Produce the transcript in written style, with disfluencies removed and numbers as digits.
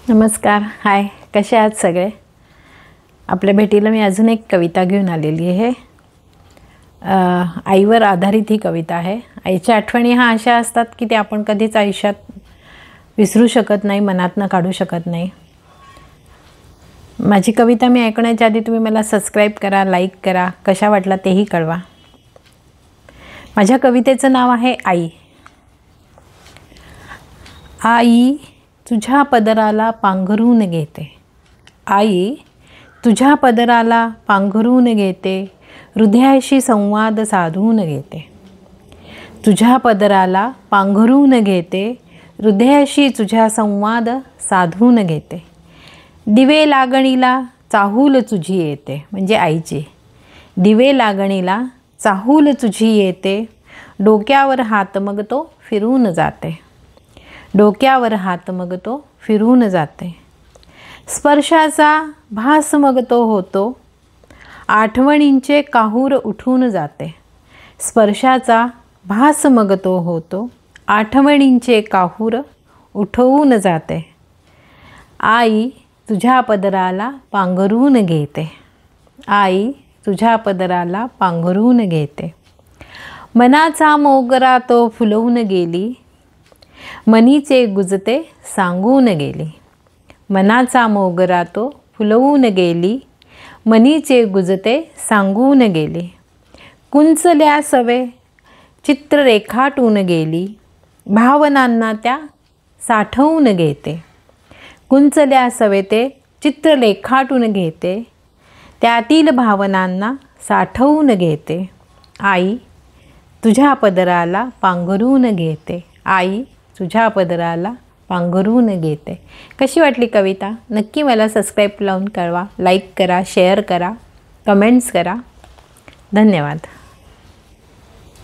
नमस्कार, हाय, कसे आहात सगळे? आपल्या भेटीला मी अजून एक कविता घेऊन आलेली आहे. आईवर आधारित ही कविता आहे. आईच्या आठवणी ह्या अशा असतात की ते आपण कधीच आयुष्यात विसरू शकत नाही, मनातनं काढू शकत नाही. माझी कविता मी ऐकण्याच्या आधी तुम्ही मला सबस्क्राईब करा, लाईक करा, कशा वाटला तेही कळवा. माझ्या कवितेचं नाव आहे आई. आई तुझ्या पदराला पांघरून घेते, आई तुझ्या पदराला पांघरून घेते, हृदयाशी संवाद साधून घेते. तुझ्या पदराला पांघरून घेते, हृदयाशी तुझ्या संवाद साधून घेते. दिवे लागणीला चाहूल तुझी येते, म्हणजे आईची. दिवे लागणीला चाहूल तुझी येते, डोक्यावर हात मग तो फिरून जाते. डोक्यावर हात मग तो फिरून जाते. स्पर्शाचा भास मग तो होतो, आठवणींचे काहूर उठून जाते. स्पर्शाचा भास मग तो होतो, आठवणींचे काहूर उठवून जाते. आई तुझ्या पदराला पांघरून घेते, आई तुझ्या पदराला पांघरून घेते. मनाचा मोगरा तो फुलवून गेली, मनीचे गुजते सांगून गेली. मनाचा मोगरा तो फुलवून गेली, मनीचे गुजते सांगून गेली. कुंचल्या सवे चित्र रेखाटून गेली, भावनांना त्या साठवून घेते. कुंचल्या सवे ते चित्र रेखाटून घेते, त्यातील भावनांना साठवून घेते. आई तुझ्या पदराला पांघरून घेते, आई तुझ्या पदराला पांघरून घेते. कशी वाटली कविता? नक्की मला सबस्क्राईब लावून कळवा, लाईक करा, शेअर करा, कमेंट्स करा. धन्यवाद.